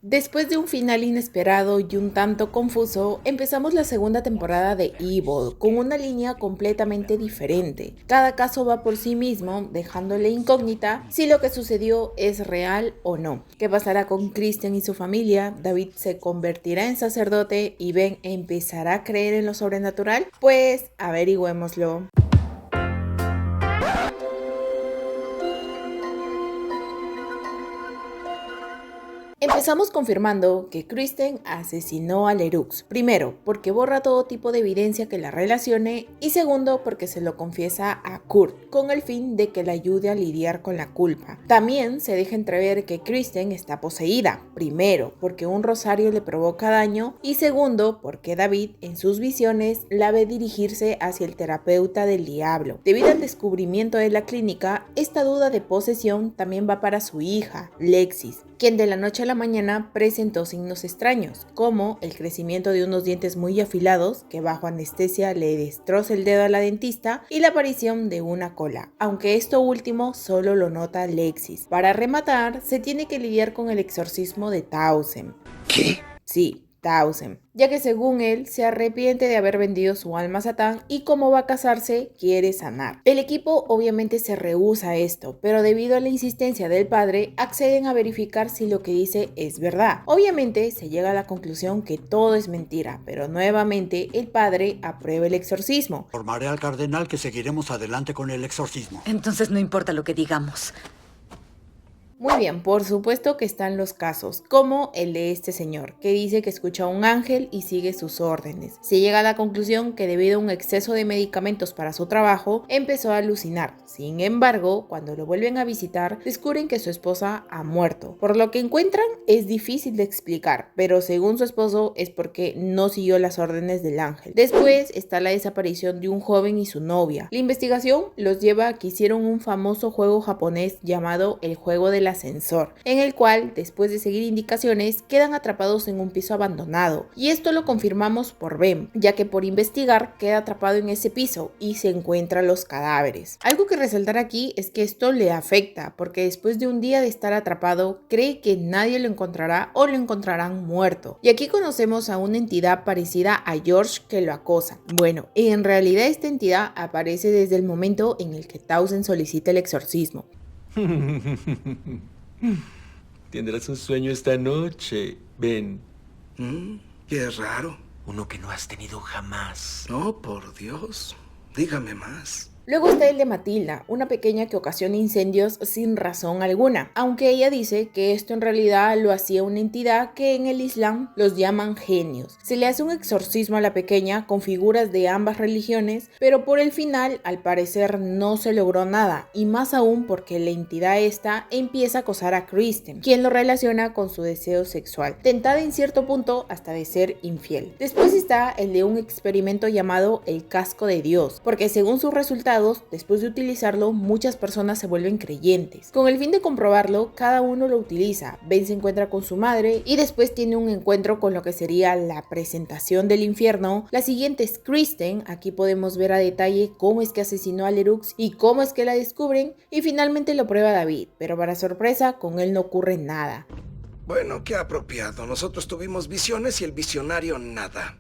Después de un final inesperado y un tanto confuso, empezamos la segunda temporada de Evil, con una línea completamente diferente. Cada caso va por sí mismo, dejándole incógnita si lo que sucedió es real o no. ¿Qué pasará con Christian y su familia? ¿David se convertirá en sacerdote y Ben empezará a creer en lo sobrenatural? Pues averigüémoslo. Empezamos confirmando que Kristen asesinó a Lerux, primero porque borra todo tipo de evidencia que la relacione y segundo porque se lo confiesa a Kurt con el fin de que le ayude a lidiar con la culpa. También se deja entrever que Kristen está poseída, primero porque un rosario le provoca daño y segundo porque David en sus visiones la ve dirigirse hacia el terapeuta del diablo. Debido al descubrimiento de la clínica, esta duda de posesión también va para su hija, Lexis, quien de la noche a la mañana presentó signos extraños, como el crecimiento de unos dientes muy afilados que bajo anestesia le destroza el dedo a la dentista y la aparición de una cola, aunque esto último solo lo nota Lexis. Para rematar, se tiene que lidiar con el exorcismo de Townsend. ¿Qué? Sí, Townsend, ya que según él se arrepiente de haber vendido su alma a Satán y como va a casarse quiere sanar. El equipo obviamente se rehúsa a esto, pero debido a la insistencia del padre acceden a verificar si lo que dice es verdad. Obviamente se llega a la conclusión que todo es mentira, pero nuevamente el padre aprueba el exorcismo. Informaré al cardenal que seguiremos adelante con el exorcismo. Entonces no importa lo que digamos. Muy bien, por supuesto que están los casos, como el de este señor, que dice que escucha a un ángel y sigue sus órdenes. Se llega a la conclusión que debido a un exceso de medicamentos para su trabajo, empezó a alucinar. Sin embargo, cuando lo vuelven a visitar, descubren que su esposa ha muerto. Por lo que encuentran es difícil de explicar, pero según su esposo es porque no siguió las órdenes del ángel. Después está la desaparición de un joven y su novia. La investigación los lleva a que hicieron un famoso juego japonés llamado el juego del ascensor, en el cual, después de seguir indicaciones, quedan atrapados en un piso abandonado. Y esto lo confirmamos por Ben, ya que por investigar queda atrapado en ese piso y se encuentran los cadáveres. Algo que resaltar aquí es que esto le afecta, porque después de un día de estar atrapado, cree que nadie lo encontrará o lo encontrarán muerto. Y aquí conocemos a una entidad parecida a George que lo acosa. Bueno, en realidad esta entidad aparece desde el momento en el que Townsend solicita el exorcismo. Tendrás un sueño esta noche, Ben. Qué raro. Uno que no has tenido jamás. Oh, por Dios. Dígame más. Luego está el de Matilda, una pequeña que ocasiona incendios sin razón alguna, aunque ella dice que esto en realidad lo hacía una entidad que en el Islam los llaman genios. Se le hace un exorcismo a la pequeña con figuras de ambas religiones, pero por el final al parecer no se logró nada, y más aún porque la entidad esta empieza a acosar a Kristen, quien lo relaciona con su deseo sexual, tentada en cierto punto hasta de ser infiel. Después está el de un experimento llamado el casco de Dios, porque según sus resultados, después de utilizarlo, muchas personas se vuelven creyentes. Con el fin de comprobarlo, cada uno lo utiliza. Ben se encuentra con su madre y después tiene un encuentro con lo que sería la presentación del infierno. La siguiente es Kristen. Aquí podemos ver a detalle cómo es que asesinó a Lerux y cómo es que la descubren. Y finalmente lo prueba David, pero para sorpresa, con él no ocurre nada. Bueno, qué apropiado. Nosotros tuvimos visiones y el visionario nada.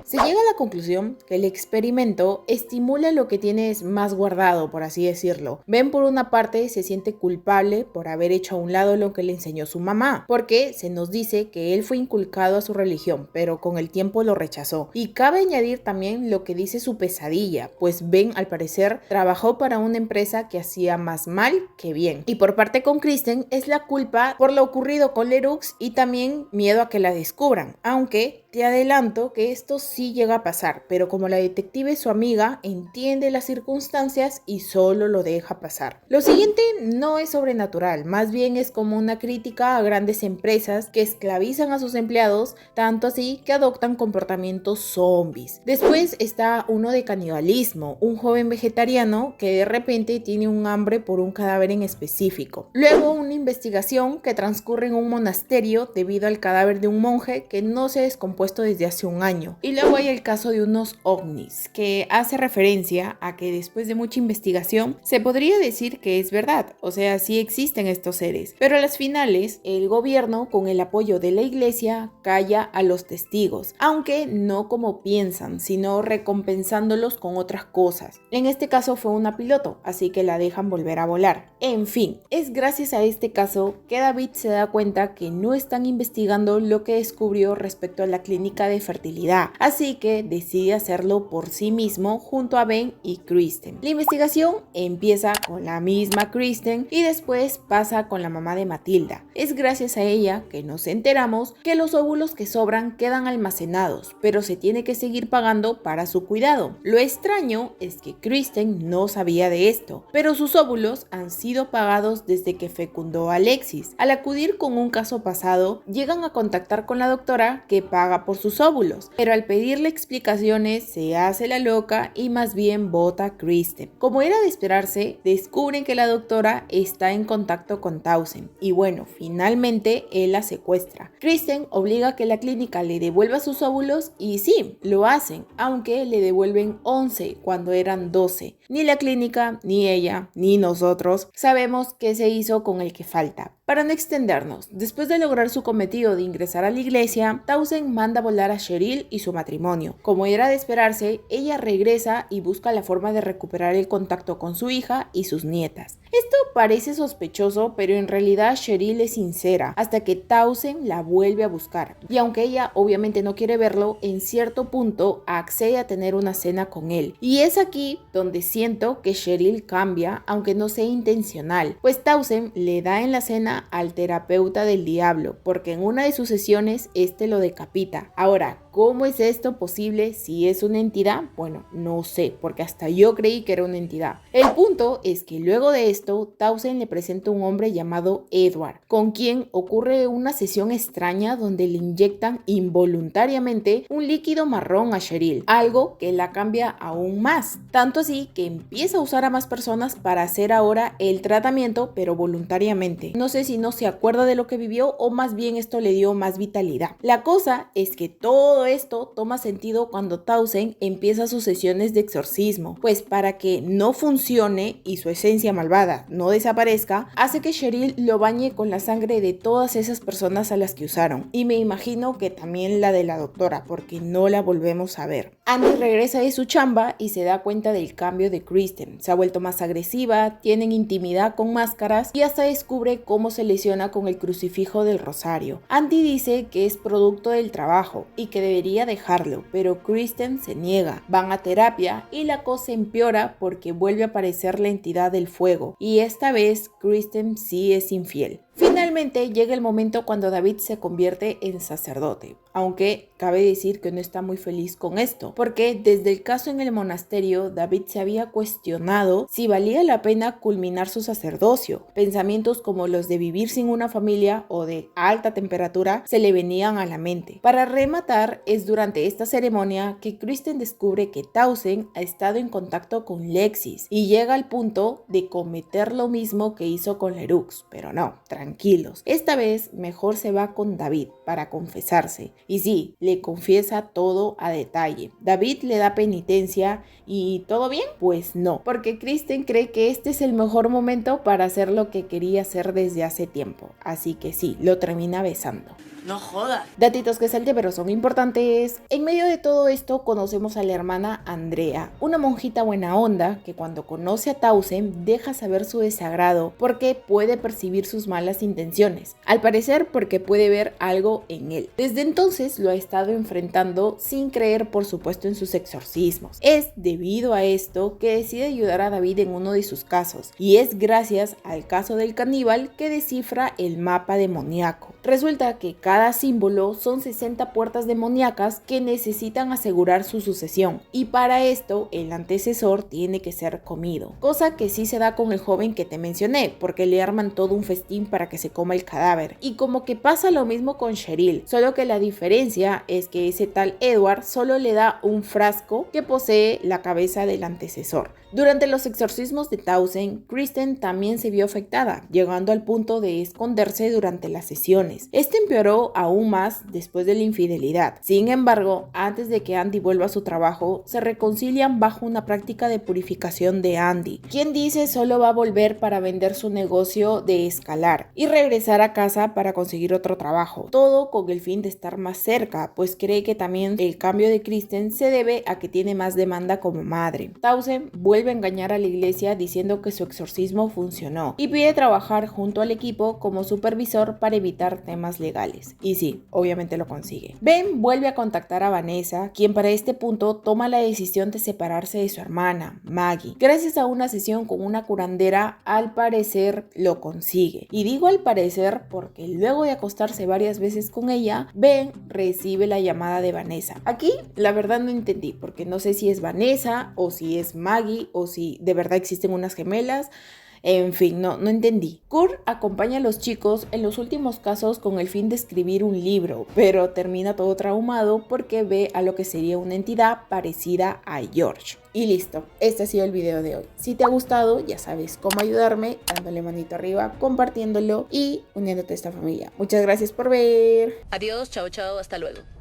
Se llega a la conclusión que el experimento estimula lo que tienes más guardado, por así decirlo. Ben por una parte se siente culpable por haber hecho a un lado lo que le enseñó su mamá, porque se nos dice que él fue inculcado a su religión, pero con el tiempo lo rechazó. Y cabe añadir también lo que dice su pesadilla, pues Ben al parecer trabajó para una empresa que hacía más mal que bien. Y por parte con Kristen es la culpa por lo ocurrido con Lerux y también miedo a que la descubran, aunque te adelanto que esto sí llega a pasar, pero como la detective es su amiga, entiende las circunstancias y solo lo deja pasar. Lo siguiente no es sobrenatural, más bien es como una crítica a grandes empresas que esclavizan a sus empleados, tanto así que adoptan comportamientos zombies. Después está uno de canibalismo, un joven vegetariano que de repente tiene un hambre por un cadáver en específico. Luego una investigación que transcurre en un monasterio debido al cadáver de un monje que no se descompuesto desde hace un año. Y luego Luego hay el caso de unos ovnis, que hace referencia a que después de mucha investigación se podría decir que es verdad, o sea, sí existen estos seres, pero a las finales el gobierno, con el apoyo de la iglesia, calla a los testigos, aunque no como piensan, sino recompensándolos con otras cosas. En este caso fue una piloto, así que la dejan volver a volar. En fin, es gracias a este caso que David se da cuenta que no están investigando lo que descubrió respecto a la clínica de fertilidad, así que decide hacerlo por sí mismo junto a Ben y Kristen. La investigación empieza con la misma Kristen y después pasa con la mamá de Matilda. Es gracias a ella que nos enteramos que los óvulos que sobran quedan almacenados, pero se tiene que seguir pagando para su cuidado. Lo extraño es que Kristen no sabía de esto, pero sus óvulos han sido pagados desde que fecundó a Alexis. Al acudir con un caso pasado, llegan a contactar con la doctora que paga por sus óvulos, pero al pedirle explicaciones se hace la loca y más bien vota a Kristen. Como era de esperarse, descubren que la doctora está en contacto con Townsend y bueno, finalmente él la secuestra. Kristen obliga a que la clínica le devuelva sus óvulos y sí, lo hacen, aunque le devuelven 11 cuando eran 12. Ni la clínica, ni ella, ni nosotros sabemos qué se hizo con el que falta. Para no extendernos, después de lograr su cometido de ingresar a la iglesia, Townsend manda volar a Cheryl y su matrimonio. Como era de esperarse, ella regresa y busca la forma de recuperar el contacto con su hija y sus nietas. Esto parece sospechoso, pero en realidad Cheryl es sincera, hasta que Townsend la vuelve a buscar. Y aunque ella obviamente no quiere verlo, en cierto punto accede a tener una cena con él. Y es aquí donde siento que Cheryl cambia, aunque no sea intencional, pues Townsend le da en la cena al terapeuta del diablo, porque en una de sus sesiones este lo decapita. Ahora, ¿cómo es esto posible si es una entidad? Bueno, no sé, porque hasta yo creí que era una entidad. El punto es que luego de esto, Townsend le presenta un hombre llamado Edward, con quien ocurre una sesión extraña donde le inyectan involuntariamente un líquido marrón a Cheryl, algo que la cambia aún más, tanto así que empieza a usar a más personas para hacer ahora el tratamiento, pero voluntariamente. No sé si no se acuerda de lo que vivió o más bien esto le dio más vitalidad. La cosa es que todo esto toma sentido cuando Townsend empieza sus sesiones de exorcismo, pues para que no funcione y su esencia malvada no desaparezca, hace que Cheryl lo bañe con la sangre de todas esas personas a las que usaron, y me imagino que también la de la doctora, porque no la volvemos a ver. Andy regresa de su chamba y se da cuenta del cambio de Kristen. Se ha vuelto más agresiva, tienen intimidad con máscaras y hasta descubre cómo se lesiona con el crucifijo del rosario. Andy dice que es producto del trabajo y que debería dejarlo, pero Kristen se niega. Van a terapia y la cosa empeora porque vuelve a aparecer la entidad del fuego y esta vez Kristen sí es infiel. Finalmente llega el momento cuando David se convierte en sacerdote, aunque cabe decir que no está muy feliz con esto, porque desde el caso en el monasterio David se había cuestionado si valía la pena culminar su sacerdocio. Pensamientos como los de vivir sin una familia o de alta temperatura se le venían a la mente. Para rematar, es durante esta ceremonia que Kristen descubre que Townsend ha estado en contacto con Lexis y llega al punto de cometer lo mismo que hizo con Lerux, pero no, tranquilos. Esta vez mejor se va con David para confesarse. Y sí, le confiesa todo a detalle. David le da penitencia y ¿todo bien? Pues no, porque Kristen cree que este es el mejor momento para hacer lo que quería hacer desde hace tiempo. Así que sí, lo termina besando. No jodas. Datitos que salte pero son importantes. En medio de todo esto conocemos a la hermana Andrea, una monjita buena onda que cuando conoce a Townsend deja saber su desagrado porque puede percibir sus malas intenciones. Al parecer porque puede ver algo en él. Desde entonces lo ha estado enfrentando sin creer por supuesto en sus exorcismos. Es debido a esto que decide ayudar a David en uno de sus casos y es gracias al caso del caníbal que descifra el mapa demoníaco. Resulta que cada símbolo son 60 puertas demoníacas que necesitan asegurar su sucesión y para esto el antecesor tiene que ser comido, cosa que sí se da con el joven que te mencioné porque le arman todo un festín para que se coma el cadáver y como que pasa lo mismo con Cheryl, solo que la diferencia es que ese tal Edward solo le da un frasco que posee la cabeza del antecesor. Durante los exorcismos de Townsend, Kristen también se vio afectada, llegando al punto de esconderse durante las sesiones. Este empeoró empeoró aún más después de la infidelidad. Sin embargo, antes de que Andy vuelva a su trabajo, se reconcilian bajo una práctica de purificación de Andy, quien dice solo va a volver para vender su negocio de escalar y regresar a casa para conseguir otro trabajo, todo con el fin de estar más cerca, pues cree que también el cambio de Kristen se debe a que tiene más demanda como madre. Townsend vuelve a engañar a la iglesia diciendo que su exorcismo funcionó y pide trabajar junto al equipo como supervisor para evitar temas legales. Y sí, obviamente lo consigue. Ben vuelve a contactar a Vanessa, quien para este punto toma la decisión de separarse de su hermana, Maggie. Gracias a una sesión con una curandera, al parecer lo consigue. Y digo al parecer porque luego de acostarse varias veces con ella, Ben recibe la llamada de Vanessa. Aquí la verdad no entendí, porque no sé si es Vanessa o si es Maggie o si de verdad existen unas gemelas. En fin, no entendí. Kurt acompaña a los chicos en los últimos casos con el fin de escribir un libro, pero termina todo traumado porque ve a lo que sería una entidad parecida a George. Y listo, este ha sido el video de hoy. Si te ha gustado, ya sabes cómo ayudarme, dándole manito arriba, compartiéndolo y uniéndote a esta familia. Muchas gracias por ver. Adiós, chao, chao, hasta luego.